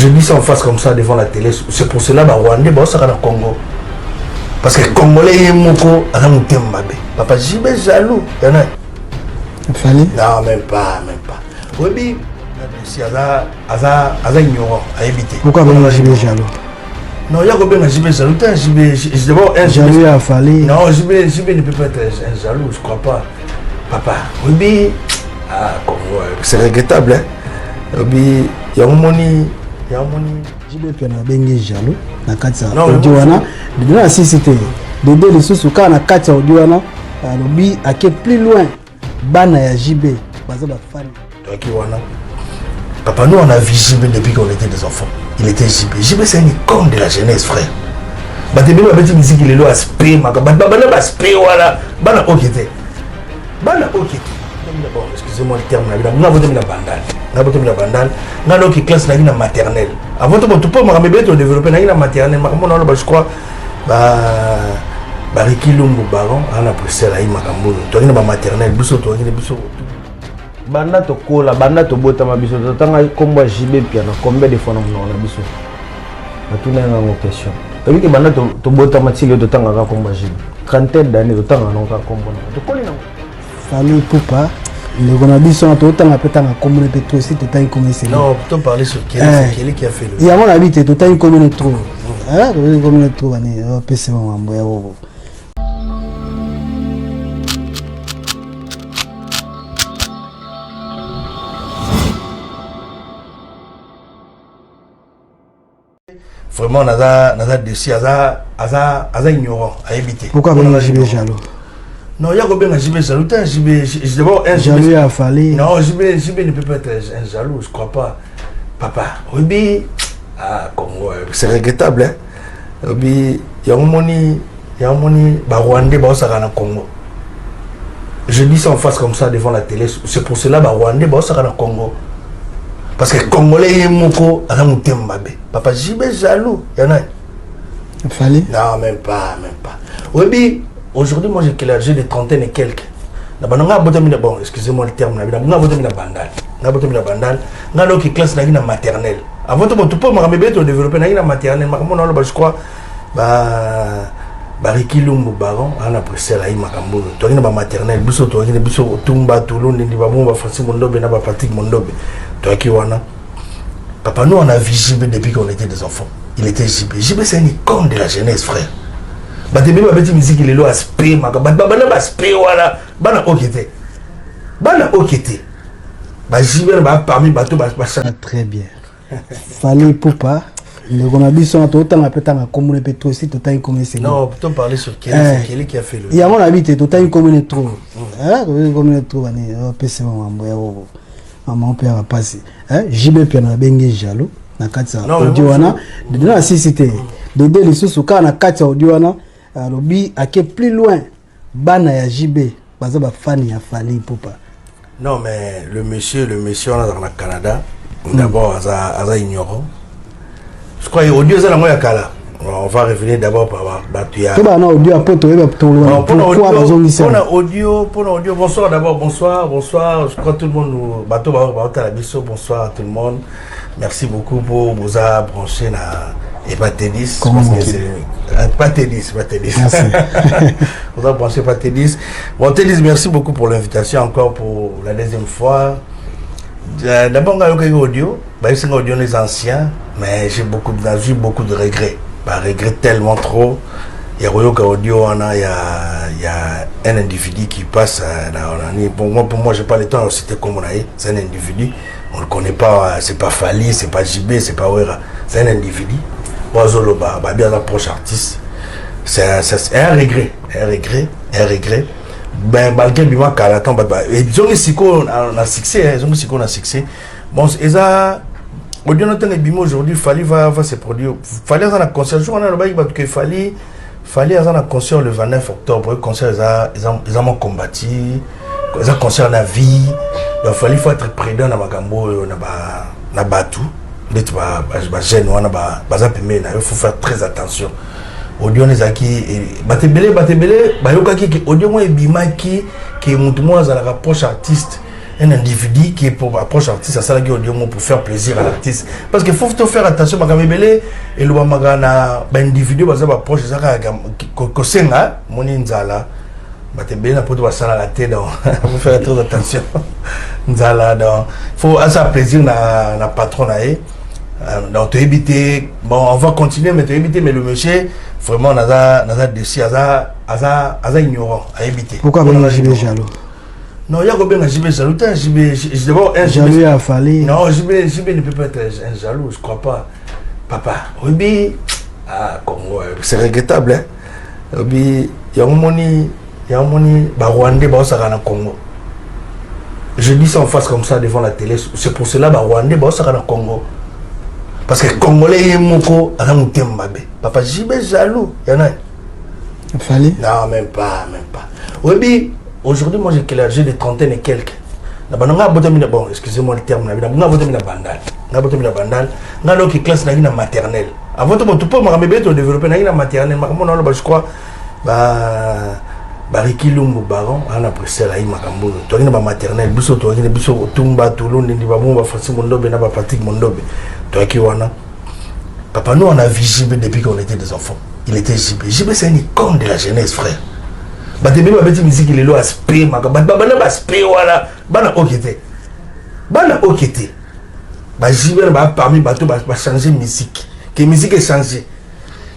je dis ça en face comme ça devant la télé. C'est pour cela que Rwandais, ça va au Congo. Parce que les Congolais, moko, papa, j'y vais jaloux. Il y en a. Il fallait. Non, même pas. Oui, si Aza ignorant, à éviter. Pourquoi j'y vais jaloux? Non, il y a combien j'y vais jaloux. D'abord, un jaloux a fallu. Non, j'y vais ne peut pas être un jaloux, je crois pas. Papa, oui, c'est regrettable, hein. Oui, il y a un moni. J'y vais faire un jaloux. Na katsa Odiwana. De la cité. De deux les sous-souka na katsa Odiwana. Lobi a qui plus loin. Bana ya JB. Bazaba fan. Toi qui wana. Papa, nous on a vu JB depuis qu'on était des enfants. Il était JB. JB c'est une icône de la jeunesse, frère. Bah t'es bien ma petite musique il est là à spé, ma bana ba spé voilà. Bana okité. Bon, excusez-moi le terme là. On a voté la bandale. On a qui classe la maternelle. Avant tout tu peux me développer la maternelle. Je crois Bariki Lumbu Baron, on a poussé la makambo. Tu as une maternelle, biso to ngine biso. Banda to kola, banda to bota ma biso. Tanga komba JB piano, combien de fois on a biso. Na tuna nga question. Tabi ke banda to bota matili to tanga ka komba JB. Trentaine d'années to tanga non ka komba. To koli na. Fallait poupa. Le Gonabiso a tout le temps appelé la communauté trop si tu as une communauté. Non, plutôt parler sur qui a fait le. Il y a mon avis, tu as une communauté trop. Hein, une communauté trop, on peut se voir. Vraiment, on a déçu, on a ignorant, à éviter. Pourquoi on a jaloux? Non, il y a combien de jaloux. D'abord, un jaloux a fallu. Non, JB ne peut pas être un jaloux, je crois pas. Papa, oui, Congo, c'est regrettable, hein. Oui, il y a un moni, Rwandais, ça va au Congo. Je dis ça en face comme ça devant la télé. C'est pour cela que Rwandais, ça va au Congo. Parce que les Congolais, moko, papa, JB jaloux, il y en a. Il fallait. Non, même pas. Oui, aujourd'hui, moi j'ai quel âge? J'ai des trentaines et quelques. Bon, excusez-moi le terme. On a bandale. Qui classe la maternelle. Avant tout, tu peux me développer la maternelle. Je crois. Bariki Lumbu Baron, on a poussé la makambo. Tu as une maternelle. Biso, tu as une biso, Tumba, Toulon, Nibabou, Francis Mondobe, Naba Patrick Mondobe. Toi qui wana. Papa, nous on a vu JB depuis qu'on était des enfants. Il était JB. JB c'est une icône de la jeunesse, frère. Bah t'es bien ma petite musique il est là à spé, ma bana ba spé voilà. Bana okité. Bah JB parmi bateau bah très bien. Fallait poupa. Le Gonabiso a tout le temps appelé la communauté trop si tu as une communauté. Non, plutôt parler sur qui a fait le. Il y a mon avis, tu as une communauté trop. Hein, une communauté trop, on peut se voir. Maman peut passer. JB piano bengi jaloux na katsa Odiwana de la cité de deux les sous-souka na katsa Odiwana lobi a qui plus loin bana ya JB bazaba fan ya Fally Ipupa. Non mais le monsieur on a dans le Canada d'abord aza ignorant. Je crois audio ça la moya kala. On va revenir d'abord par Batuya. Comment on a audio après toi pourquoi on a audio bonsoir d'abord bonsoir je crois tout le monde nous bateau la biso bonsoir à tout le monde. Merci beaucoup pour vous avoir branché na Hépatidis. Hépatidis. Vous avez branché Hépatidis. Bon Tédis, merci beaucoup pour l'invitation encore pour la deuxième fois. D'abord on a eu audio, c'est un audio les anciens, mais j'ai beaucoup de regrets. Regret tellement trop. Il y a audio, il y a un individu qui passe. Pour moi, je n'ai pas le temps de citer comme on a. C'est un individu. On ne le connaît pas. C'est pas Fally, c'est pas JB, c'est pas Wera. C'est un individu. Oazoloba, bien l'approche artiste. C'est un regret. Ben, malgré lui, ils ont un succès. Bon, audio notre bimo aujourd'hui Fally va se produire. Fally dans la concert jour on a le bail que Fally dans la concert le 29 octobre. Le concert ils ont combattu. Ils ont concert la vie. Donc Fally faut être prudent dans magambo na batu. D'être jeune on a il faut faire très attention. Audio les aki batebele yoka ki audio moi bimaki que mutumo za la rapproche artiste. un individu qui est pour approche artiste, ça là pour faire plaisir à l'artiste. Parce qu'il faut faire attention à Kamebele et le Magana, individu, parce que approche ça que c'est là, mon inzala, bah t'es bien pour toi ça la tête donc, faut faire très attention. Nzala donc, faut avoir plaisir na patron là donc tu éviter, bon on va continuer mais tu éviter mais le monsieur vraiment naza déçu aza ignorant à éviter. Pourquoi ben JB jaloux? Non, il y a combien de JB jaloux? D'abord un jaloux a fallu. Non, JB ne peut pas être un jaloux, je crois pas. Papa, Obi, Congo, c'est regrettable hein. Obi, il y a un moni Rwandais au Congo. Je dis ça en face comme ça devant la télé, c'est pour cela Rwandais au Congo. Parce que Congolais est moko à papa JB jaloux, il y en a. Il fallait. Non, même pas. Oui, aujourd'hui, moi j'ai quel âge? J'ai des trentaines et quelques. Bon, excusez-moi le terme, bandal, qui classe na maternelle. Avant tout, tu peux me développer na maternelle, je crois, Bariki Lumbu Baron, on a pressé la Imakambo, tu as maternelle, Bisso, tu as Bisso, Tumba, Toulon, Nibabou, Fassi Mondobe, Naba Patrick Mondobe, tu as Kiwana. Papa, nous on a vu JB depuis qu'on était des enfants. Il était JB. JB c'est une icône de la jeunesse, frère. Bah t'es bien ma petite musique, il est là, aspect, ma bah aspect, voilà. Bah okete. Bah JB bah parmi bateau bah changer musique. Que musique est changée.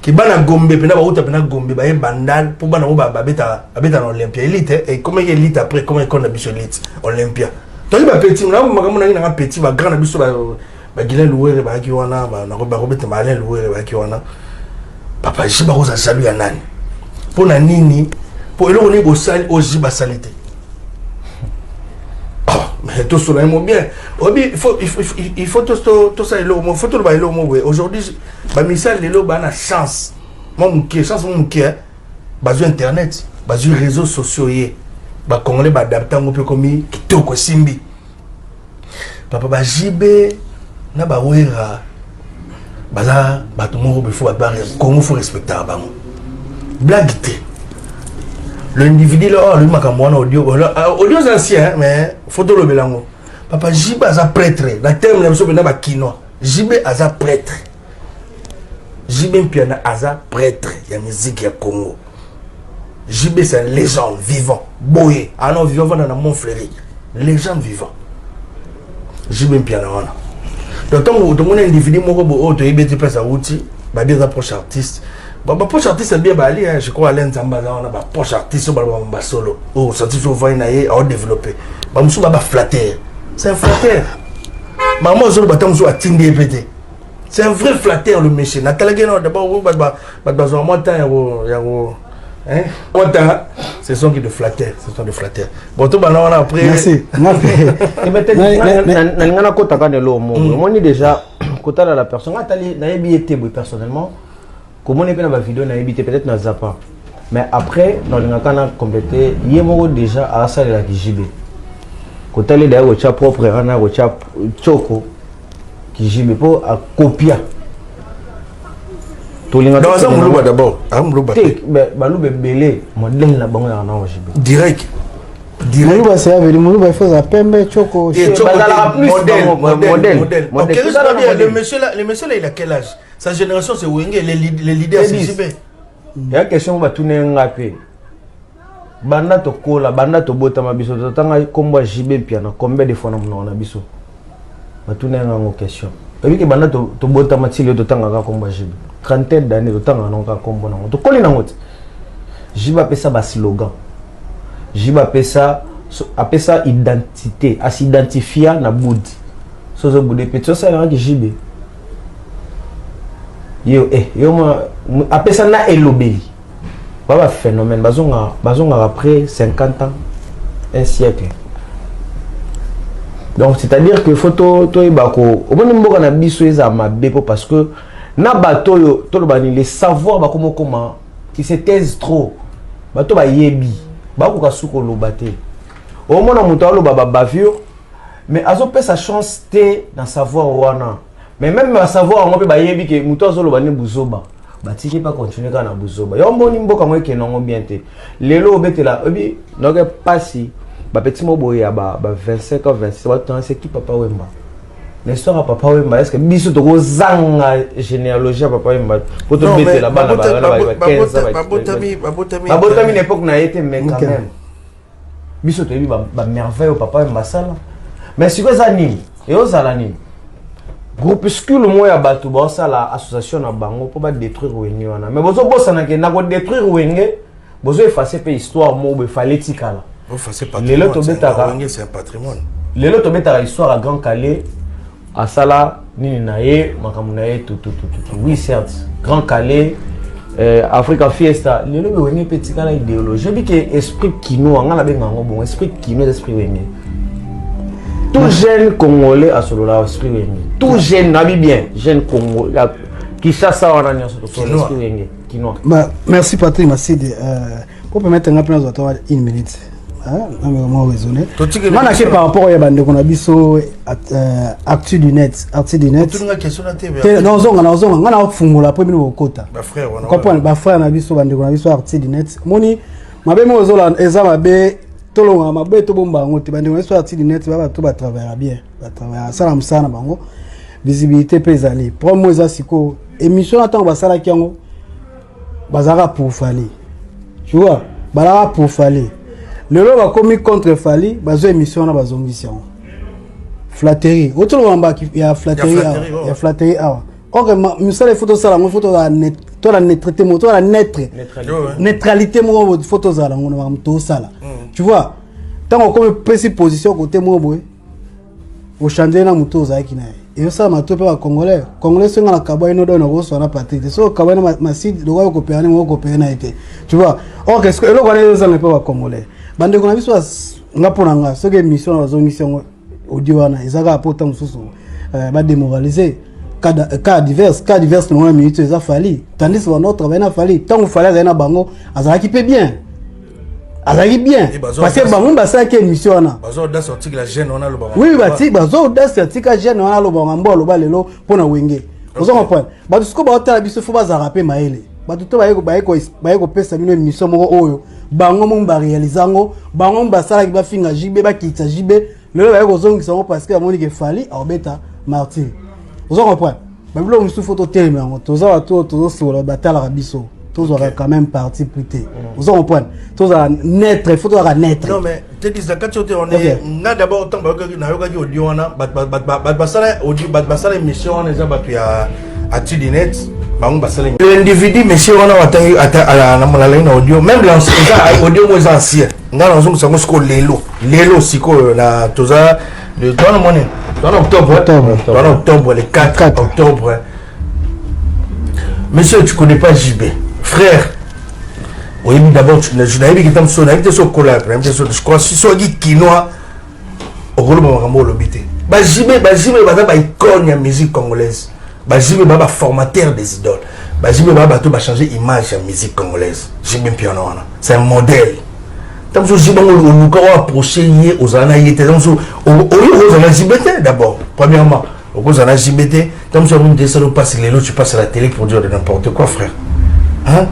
Que bana gombe, pena ba gombe, bah bandal pour bana beta dans Olympia élite et comment il élite après comment il connaît biso élite Olympia. Toi il va petit, là ma petit va grand biso bah Guilain Louere bah kiwana bah na Robert Malin Louere bah kiwana. Papa jiba rosa salu ya nani pour na nini pour le on est sali au jiba salité. Mais tout cela est bien. Il faut tout ça il faut tout le bail aujourd'hui ba misal le ba na chance mon chance base internet base réseaux sociaux ba congolais ba adapter un peu comme kitoko simbi. Papa ba jibe na ba wera baza bato moko befo ba Congo faut respecter bango blague l'individu là lui makamwana audio ancien mais photo le belango papa JB aza prêtre la terme la biso na ba kino JB aza prêtre JB piana aza prêtre ya musique ya Congo JB c'est une légende vivant boye non vivant dans Montfleury légende vivant JB piana wana. Donc, tout le monde est individu, tu peux bien approche artiste. Approche artiste, c'est bien, je crois, Alain Zamba, on a approche artiste, on a solo. Oh, ça tu vas à développer. Je suis flatteur. C'est un flatteur. Maman, je suis pété. C'est un vrai flatteur, le monsieur. D'abord, ce sont de flatteurs, Bon, tout le monde après. Merci. Déjà, quand la personne, personnellement, comment on est dans la vidéo, peut-être dans Zappa. Mais après, dans le cas complété, il y a déjà à ça de la JB. Quand on est d'ailleurs au propre, on a au Choco, qui JB pour copier. D'abord, direct. Moulouba c'est avec Moulouba il faut ça pembe Choco. Modèle. Le monsieur là il a quel âge? Sa génération c'est Wenge les leaders c'est JB. Il y a question va tourner ngapé. Banda to kola, banda to bota mabiso to tanga komba JB piano combien de fois na biso. Va tourner ngo question. Et que banda to bota matili to tanga ka komba JB. Trentaine d'années de temps on a combo na to koli na ngote. JB appelle ça ba slogan. JB appelle ça identité, à s'identifier na boudi. So zo boudi petit ça na ki JB. Yo appelle ça na elobeli. Baba phénomène bazonga après 50 ans, un siècle. Donc c'est-à-dire que photo to ibako au bon mboka na biso eza mabe parce que na bato yo to bani les savoirs ba comment qui se taisent trop. Bato ba yebi, ba ko kasuko lobate. Au moins na muto lo baba bavure mais azo pe sa chance té dans savoir wana. Mais même à savoir on peut ba yebi que muto zo lo bani buzoba. Batiki pas continuer kana buzoba. Yo mboni mboka mo ke non bien té. Lelo betela obi donc passi petit mot boya ba 25 ans 26 ba temps c'est qui papa Wemba l'histoire à papa Wemba est-ce que biso to zanga généalogie à papa Wemba pour te mettre là-bas babotami l'époque n'a été mais quand même biso to bi ba merveille au papa Wemba sala mais si quoi ça ni et aux alani groupuscule moi ya bato ba sala association na bango pour ba détruire Wenge wana mais bozo bossa na ke na ko détruire Wenge bozo effacer pe histoire mo be fallait tikala c'est un patrimoine. Les lots de l'histoire à Grand Calais, à Sala, Ninae, Makamunae, tout. Oui, certes. Grand Calais, Africa Fiesta. Les lots de petit cas idéologie. Je dis que l'esprit kino, on a bon esprit kino, esprit wengé. Tout jeune Congolais a ce là esprit wengé. Tout jeune, nabi bien, jeune Congolais qui chasse ça en année sur l'esprit wengé. Kino. Merci Patrick, merci de pour permettre un peu une minute. Moi raisonné. Moi je par rapport à bande qu'on a biso actu du net. Non on a fungula premier niveau kota. Ba frère on a. Comprendre ba frère na biso bande qu'on a biso actu du net. Moni mabe mo zola eza mabe tolonga mabe to bomba ngoti bande qu'on a biso actu du net ba to ba travailler bien. Ba travailler ça na bango. Visibilité pesali. Pour moi ça siko émission attend ba sala kiango. Bazara pour fali. Tu vois? Bazara pour fali. Le lot va commis contre Fali, bazo émission na bazo mission. Flatterie. Autre wamba qui y a flatterie, il y a flatterie. Or misala photo sala, mo photo la net, to la neutralité, mo to la neutralité mo photo sala, mo na to sala. Tu vois? Tant on comme précis position côté mo boy. Au changer na moto za ki na. Et ça ma to pe ba congolais. Congolais senga na kabo ino do na go so na patrie. So kabo na masidi do ko copier mo copier na été. Tu vois? Or qu'est-ce que le connaît ça ne peut pas congolais. Bande qu'on a vu soit ngapona ce que mission na mission audio wana ezaka apota mususu ba démoraliser cas divers no minute eza fali tandis que notre travail na fali tant on fallait na bango azaki pe bien parce que bango ba ça que mission wana bazo da sortir la gêne on a le bango oui bazo da sortir la gêne on a le bango mbolo ba lelo pona Wenge vous comprenez ba tout ce que ba otala biso faut ba rappeler maele ba tout ba ko pesa bino mission moko oyo bango mo ba réalisango bango ba sala ki ba finga jibe ba kitsa jibe le ba ko zongi sango parce que amoni ke fali obeta martyr vous comprenez ba bilo musu photo tellement ngo toza to so la batala ka biso toza quand même parti plus tard vous comprenez toza naître photo ka naître non mais te dis quand tu on est na d'abord tant ba na yoka di audio wana ba sala émission on est ba ya Actu-du-net. L'individu, monsieur, on a attendu à la audio, même l'ancien audio moins ancien. Nous avons ce Lélo, Siko, la Toza, le 3 octobre, le 4 octobre. Monsieur, tu ne connais pas JB. Frère, oui, d'abord, je n'avais pas dit que tu es collab, je crois que si tu es quinoa, au rôle de l'obité. JB, icône de musique congolaise. Jimé Baba formateur des idoles. Jimé Baba tout va changer image de la musique congolaise. Jimé Piano, c'est un modèle. Tant que Jimé nous approché aux anaïs, aux JBT d'abord. Premièrement, aux anaïs JBT. Tant que nous descendons passer les lots, tu passes à la télé pour dire n'importe quoi, frère. Hein?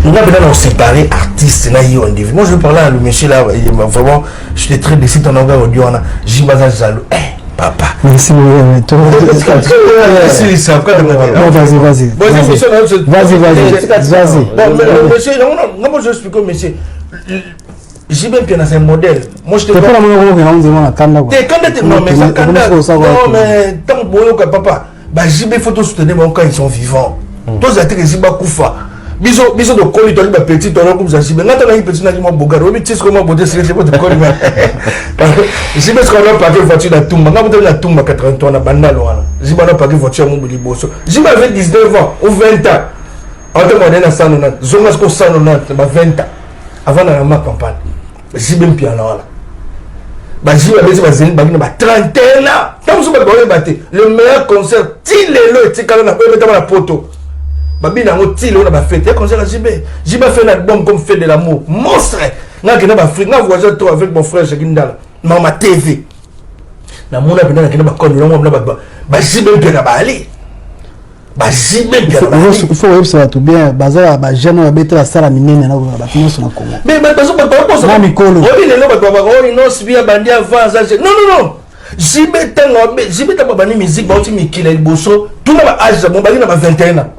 Nous avons séparé artistes. Moi je parlais à le monsieur là, vraiment, j'étais très déçu de ton organe audio. Jimé Jalo. Papa. Merci. Vas-y. Monsieur, comment je explique, monsieur? J'ai bien bien un modèle. Moi je te parle. Non mais tant que papa, j'ai bien photo soutenir quand ils sont vivants. Tous les trucs Ziba Koufa. Biso de colis toli ba petit tolo comme ça Ziba. Ngata na petit na ki mo bogaro. Mi tis comment boder c'est de colis mais. Ziba ce qu'on a paqué voiture na Tumba. Ngata na Tumba 83 na bandalo wana. Ziba na paqué voiture mo liboso. Ziba avait 19 ans ou 20 ans. Entre moi na sano na zonga ko sano na ba 20 ans. Avant na ma campagne. Ziba piano wana. Ba Ziba bezi ba zeni ba na 31 ans. Tant que ba batté. Le meilleur concert ti lelo etikala na ko metama na poto. Babi na ngotile on a fête concert à JB fait un album comme fait de l'amour monstre na kena ba Afrique na voyage toi avec mon frère Jagindala mama TV na mona bina na kena ba kondo na ba JB pe na ba ali Bah Jibé bien. Il faut ça tout bien. Bazar ba jeune ba betra sala minene na ba tino sur Congo. Mais bazo ba ça. Na mikolo. Oui les loba ba oh non sibia bandi avant ça. Non. Jibé tango Jibé ta ba ni musique ba oti mikila liboso. Tout na âge bon ba ni na 21 ans.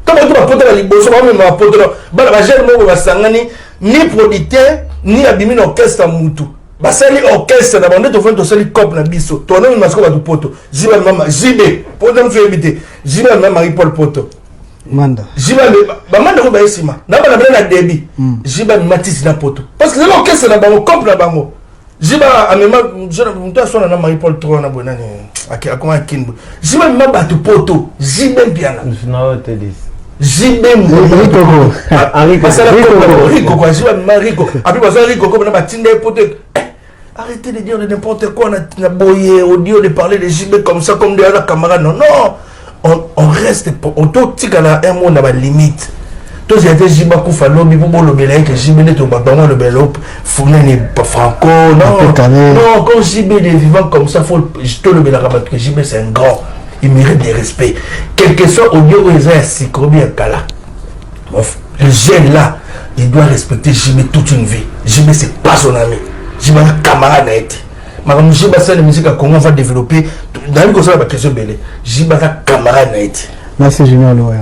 Comme tu vas porter la liboso ba même ma porter ba ba jeune mo ba sangani ni producteur ni abimi orchestre mutu. Basali orchestre na bande to vent to sali cop na biso to na masko ba to poto jiba mama jibe poto mfu ebité jiba mama Marie Paul poto manda jiba ba manda ko ba esima na ba na débit jiba matisi na poto parce que c'est l'orchestre na bango cop na bango jiba amema je mtu sona na Marie Paul 3 na bonani akoma kinbo jiba mama ba to poto jibe bien na hote dis jibe Rico quoi jiba mama Rico abi bazo Rico comme na batinde poto. Arrêtez de dire de n'importe quoi, on a boyé, audio, de parler de JB comme ça, comme de la camarade. Non, on reste, on totique à la un mot, on a ma limite. Tous les gens JB Koufa Lobi, pour le Bélé, que JB n'est pas dans le Bélop, Founé n'est pas franco, non, quand JB est vivant comme ça, faut tout le Bélé rabattre que JB c'est un grand, il mérite des respects. Quel que soit audio, ils ont un cyclobi à Kala. Le jeune là, il doit respecter JB toute une vie. JB c'est pas son ami. Jiba camarade na été makambo jiba ça la musique à Congo va développer dans le conseil de la question belé jiba camarade na été merci Junior Loya